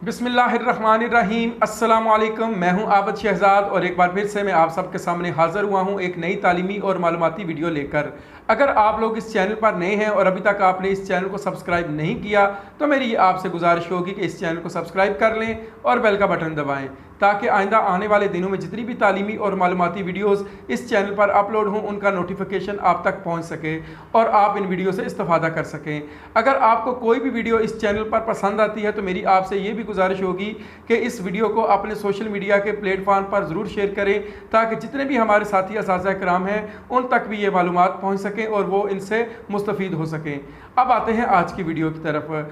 बिस्मिल्लाहिर्रहमानिर्रहीम। अस्सलामुअलैकुम। मैं हूं आबद शहजाद और एक बार फिर से मैं आप सबके सामने हाज़िर हुआ हूं एक नई तालीमी और मालूमाती वीडियो लेकर। अगर आप लोग इस चैनल पर नए हैं और अभी तक आपने इस चैनल को सब्सक्राइब नहीं किया तो मेरी आपसे गुजारिश होगी कि इस चैनल को सब्सक्राइब कर लें और बेल का बटन दबाएं ताकि आइंदा आने वाले दिनों में जितनी भी तालीमी और मालूमाती वीडियोस इस चैनल पर अपलोड हों उनका नोटिफिकेशन आप तक पहुंच सके और आप इन वीडियो से इस्तेफादा कर सकें। अगर आपको कोई भी वीडियो इस चैनल पर पसंद आती है तो मेरी आपसे ये भी गुजारिश होगी कि इस वीडियो को अपने सोशल मीडिया के प्लेटफॉर्म पर ज़रूर शेयर करें ताकि जितने भी हमारे साथी असातिज़ा कराम हैं उन तक भी ये मालूमात पहुँच सकें और वो इनसे मुस्तफ़ीद हो सकें। अब आते हैं आज की वीडियो की तरफ।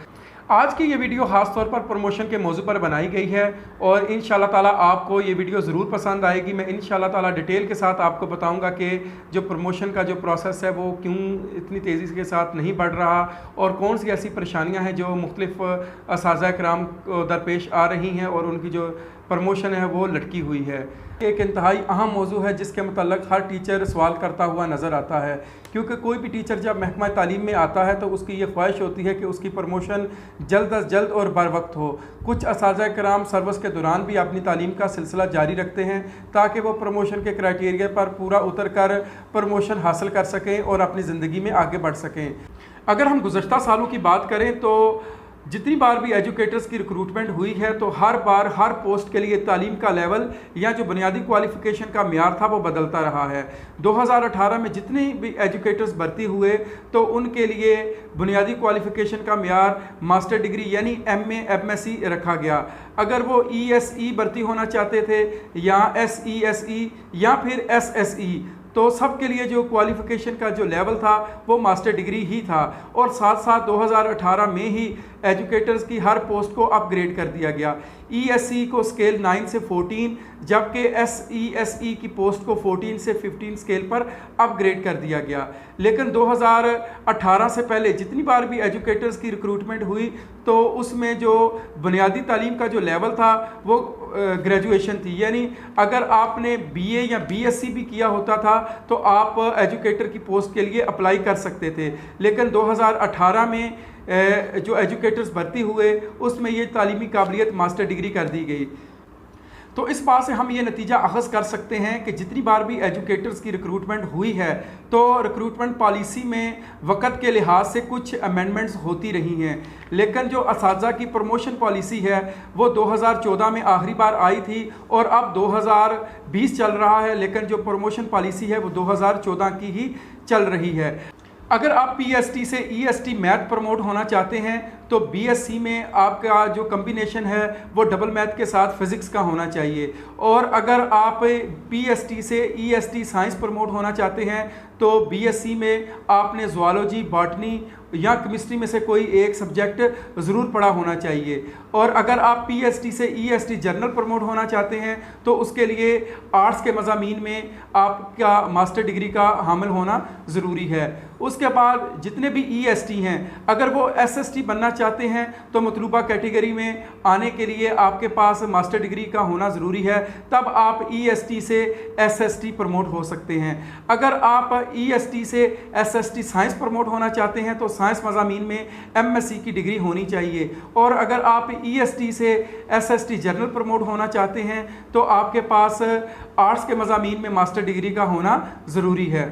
आज की ये वीडियो ख़ास तौर पर प्रमोशन के मौजू पर बनाई गई है और इंशाल्लाह ताला आपको ये वीडियो ज़रूर पसंद आएगी। मैं इंशाल्लाह ताला डिटेल के साथ आपको बताऊंगा कि जो प्रमोशन का जो प्रोसेस है वो क्यों इतनी तेज़ी के साथ नहीं बढ़ रहा और कौन सी ऐसी परेशानियां हैं जो मुख्तलिफ असातिज़ा कराम दरपेश आ रही हैं और उनकी जो प्रमोशन है वो लटकी हुई है। एक इंतहाई अहम मौजू है जिसके मतलब हर टीचर सवाल करता हुआ नज़र आता है, क्योंकि कोई भी टीचर जब महकमा तालीम में आता है तो उसकी ये ख्वाहिश होती है कि उसकी प्रमोशन जल्द अज जल्द और बर वक्त हो। कुछ असातिज़ा कराम सर्विस के दौरान भी अपनी तालीम का सिलसिला जारी रखते हैं ताकि वो प्रमोशन के क्राइटेरिया पर पूरा उतर कर प्रमोशन हासिल कर सकें और अपनी ज़िंदगी में आगे बढ़ सकें। अगर हम गुज़श्ता सालों की बात करें तो जितनी बार भी एजुकेटर्स की रिक्रूटमेंट हुई है तो हर बार हर पोस्ट के लिए तालीम का लेवल या जो बुनियादी क्वालिफ़िकेशन का म्यार था वो बदलता रहा है। 2018 में जितने भी एजुकेटर्स भर्ती हुए तो उनके लिए बुनियादी क्वालिफ़िकेशन का म्यार मास्टर डिग्री यानी MA MSc रखा गया। अगर वो ESE भर्ती होना चाहते थे या SESE या फिर SSE तो सब के लिए जो क्वालिफ़िकेशन का जो लेवल था वो मास्टर डिग्री ही था और साथ साथ 2018 में ही एजुकेटर्स की हर पोस्ट को अपग्रेड कर दिया गया। ESE को स्केल 9 से 14 जबकि SESE की पोस्ट को 14 से 15 स्केल पर अपग्रेड कर दिया गया। लेकिन 2018 से पहले जितनी बार भी एजुकेटर्स की रिक्रूटमेंट हुई तो उसमें जो बुनियादी तालीम का जो लेवल था वो ग्रेजुएशन थी, यानी अगर आपने BA या BSc भी किया होता था तो आप एजुकेटर की पोस्ट के लिए अप्लाई कर सकते थे। लेकिन 2018 में जो एजुकेटर्स भर्ती हुए उसमें ये तालीमी काबिलियत मास्टर डिग्री कर दी गई। तो इस बात से हम ये नतीजा अखज़ कर सकते हैं कि जितनी बार भी एजुकेटर्स की रिक्रूटमेंट हुई है तो रिक्रूटमेंट पॉलिसी में वक़्त के लिहाज से कुछ अमेंडमेंट्स होती रही हैं, लेकिन जो असातिज़ा की प्रमोशन पॉलिसी है वो 2014 में आखिरी बार आई थी और अब 2020 चल रहा है, लेकिन जो प्रमोशन पॉलिसी है वो 2014 की ही चल रही है। अगर आप PST से EST मैथ प्रमोट होना चाहते हैं तो BSc में आपका जो कम्बिनेशन है वो डबल मैथ के साथ फिज़िक्स का होना चाहिए, और अगर आप PST से EST साइंस प्रमोट होना चाहते हैं तो BSc में आपने ज़ूलॉजी, बॉटनी या केमिस्ट्री में से कोई एक सब्जेक्ट ज़रूर पढ़ा होना चाहिए। और अगर आप PST से EST जर्नल प्रमोट होना चाहते हैं तो उसके लिए आर्ट्स के मज़ामीन में आपका मास्टर डिग्री का हामिल होना ज़रूरी है। उसके बाद जितने भी EST हैं अगर वो SST बनना चाहते हैं तो मतलूबा कैटेगरी में आने के लिए आपके पास मास्टर डिग्री का होना ज़रूरी है, तब आप EST से SST प्रमोट हो सकते हैं। अगर आप EST से SST साइंस प्रमोट होना चाहते हैं तो साइंस मज़ामीन में MSc की डिग्री होनी चाहिए, और अगर आप EST से SST जर्नल प्रमोट होना चाहते हैं तो आपके पास आर्ट्स के मज़ामीन में मास्टर डिग्री का होना ज़रूरी है।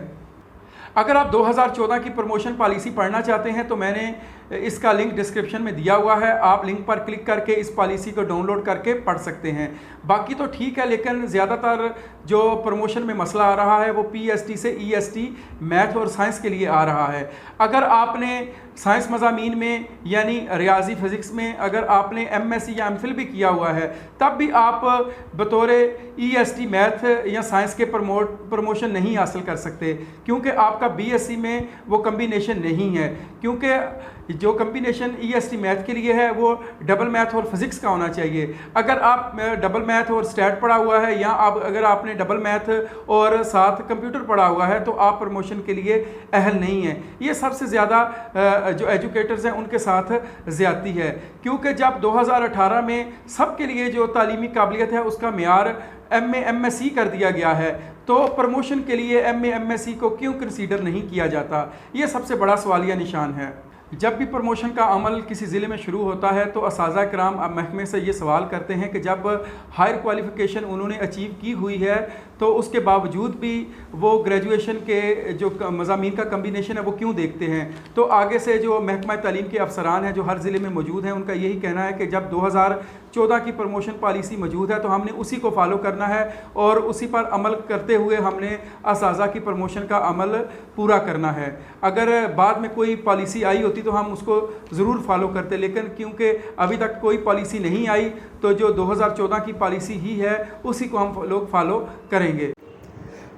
अगर आप 2014 की प्रमोशन पॉलिसी पढ़ना चाहते हैं तो मैंने इसका लिंक डिस्क्रिप्शन में दिया हुआ है, आप लिंक पर क्लिक करके इस पॉलिसी को डाउनलोड करके पढ़ सकते हैं। बाकी तो ठीक है, लेकिन ज़्यादातर जो प्रमोशन में मसला आ रहा है वो PST से EST मैथ और साइंस के लिए आ रहा है। अगर आपने साइंस मज़ामीन में यानी रियाजी फ़िज़िक्स में अगर आपने MSc या MPhil भी किया हुआ है तब भी आप बतौर EST मैथ या साइंस के प्रमोशन नहीं हासिल कर सकते, क्योंकि आपका BSc में वो कम्बिनेशन नहीं है। क्योंकि जो कम्बिनेशन EST मैथ के लिए है वो डबल मैथ और फिज़िक्स का होना चाहिए। अगर आप डबल मैथ और स्टैट पढ़ा हुआ है या अगर आपने डबल मैथ और साथ कंप्यूटर पढ़ा हुआ है तो आप प्रमोशन के लिए अहल नहीं है। ये सबसे ज़्यादा जो एजुकेटर्स हैं उनके साथ ज़्यादती है, क्योंकि जब 2018 में सब के लिए जो तालीमी काबिलियत है उसका म्यार MA MSc कर दिया गया है तो प्रमोशन के लिए MA MSc को क्यों कंसीडर नहीं किया जाता, ये सबसे बड़ा सवालिया निशान है। जब भी प्रमोशन का अमल किसी ज़िले में शुरू होता है तो असाज़ा कराम अब महकमे से ये सवाल करते हैं कि जब हायर क्वालिफ़िकेशन उन्होंने अचीव की हुई है तो उसके बावजूद भी वो ग्रेजुएशन के जो मज़ामीन का कम्बिनेशन है वो क्यों देखते हैं। तो आगे से जो महकमा तालीम के अफसरान हैं जो हर ज़िले में मौजूद हैं, उनका यही कहना है कि जब 2014 की प्रमोशन पॉलिसी मौजूद है तो हमने उसी को फॉलो करना है और उसी पर अमल करते हुए हमने असाज़ा की प्रमोशन का अमल पूरा करना है। अगर बाद में कोई पॉलिसी आई होती तो हम उसको ज़रूर फॉलो करते, लेकिन क्योंकि अभी तक कोई पॉलिसी नहीं आई तो जो 2014 की पॉलिसी ही है उसी को हम लोग फॉलो करेंगे।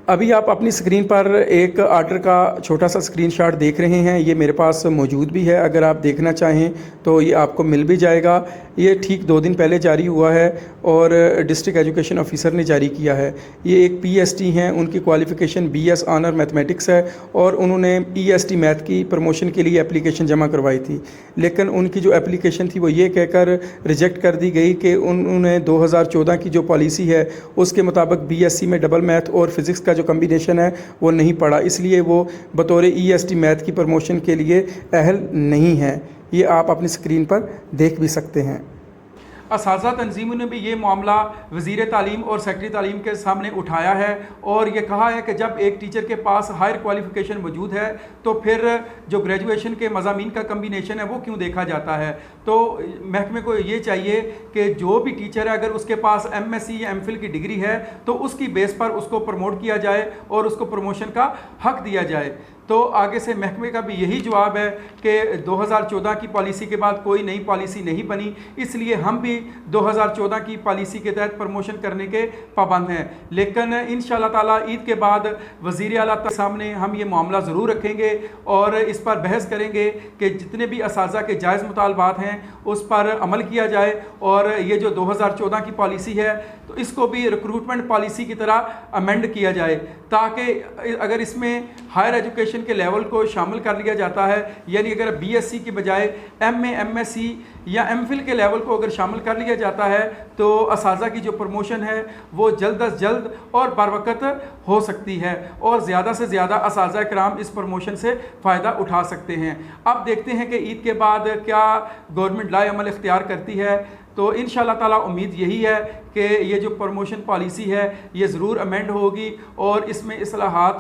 अभी आप अपनी स्क्रीन पर एक आर्डर का छोटा सा स्क्रीनशॉट देख रहे हैं, ये मेरे पास मौजूद भी है। अगर आप देखना चाहें तो ये आपको मिल भी जाएगा। ये ठीक 2 दिन पहले जारी हुआ है और डिस्ट्रिक्ट एजुकेशन ऑफिसर ने जारी किया है। ये एक पीएसटी हैं, उनकी क्वालिफ़िकेशन बीएस ऑनर मैथमेटिक्स है और उन्होंने ईएसटी मैथ की प्रमोशन के लिए एप्लीकेशन जमा करवाई थी, लेकिन उनकी जो एप्लीकेशन थी वो ये कहकर रिजेक्ट कर दी गई कि उन्होंने 2014 की जो पॉलिसी है उसके मुताबिक बीएससी में डबल मैथ और फिज़िक्स का जो कम्बिनेशन है वो नहीं पढ़ा, इसलिए वो बतौर ईएसटी मैथ की प्रमोशन के लिए अहल नहीं है। ये आप अपनी स्क्रीन पर देख भी सकते हैं। असाज़ा तंजीमों ने भी ये मामला वज़ीर तालीम और सेक्रेटरी तालीम के सामने उठाया है और ये कहा है कि जब एक टीचर के पास हायर क्वालिफ़िकेशन मौजूद है तो फिर जो ग्रेजुएशन के मज़ामीन का कम्बिनेशन है वो क्यों देखा जाता है। तो महकमे को ये चाहिए कि जो भी टीचर है अगर उसके पास एमएससी या एमफिल की डिग्री है तो उसकी बेस पर उसको प्रमोट किया जाए और उसको प्रमोशन का हक़ दिया जाए। तो आगे से महकमे का भी यही जवाब है कि 2014 की पॉलिसी के बाद कोई नई पॉलिसी नहीं बनी, इसलिए हम भी 2014 की पॉलिसी के तहत प्रमोशन करने के पाबंद हैं। लेकिन इंशाअल्लाह ताला ईद के बाद वज़ीर आला के सामने हम ये मामला ज़रूर रखेंगे और इस पर बहस करेंगे कि जितने भी असाज़ा के जायज़ मुतालबात हैं उस पर अमल किया जाए और ये जो 2014 की पॉलिसी है तो इसको भी रिक्रूटमेंट पॉलिसी की तरह अमेंड किया जाए, ताकि अगर इसमें हायर एजुकेशन के लेवल को शामिल कर लिया जाता है, यानी अगर बीएससी की बजाय एमए, एमएससी या एमफिल के लेवल को अगर शामिल कर लिया जाता है तो असाज़ा की जो प्रमोशन है वो जल्द अज जल्द और बरवक़्त हो सकती है और ज़्यादा से ज़्यादा असाज़ा कराम इस प्रमोशन से फ़ायदा उठा सकते हैं। अब देखते हैं कि ईद के बाद क्या गवर्नमेंट लाए अमल इख्तियार करती है। तो इंशाअल्लाह ताला उम्मीद यही है कि ये जो प्रमोशन पॉलिसी है ये ज़रूर अमेंड होगी और इसमें इस्लाहात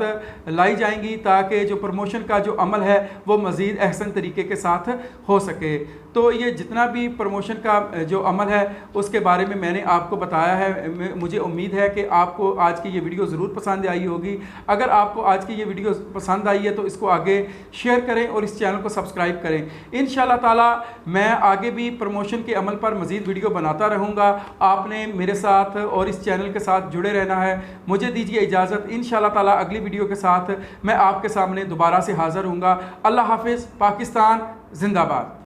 लाई जाएंगी ताकि जो प्रमोशन का जो अमल है वो मज़ीद अहसन तरीके के साथ हो सके। तो ये जितना भी प्रमोशन का जो अमल है उसके बारे में मैंने आपको बताया है। मुझे उम्मीद है कि आपको आज की ये वीडियो ज़रूर पसंद आई होगी। अगर आपको आज की ये वीडियो पसंद आई है तो इसको आगे शेयर करें और इस चैनल को सब्सक्राइब करें। इंशाअल्लाह ताला मैं आगे भी प्रमोशन के अमल पर मज़ीद वीडियो बनाता रहूँगा। आपने मेरे साथ और इस चैनल के साथ जुड़े रहना है। मुझे दीजिए इजाज़त। इंशाअल्लाह ताला अगली वीडियो के साथ मैं आपके सामने दोबारा से हाज़िर हूँगा। अल्लाह हाफ़िज़। पाकिस्तान जिंदाबाद।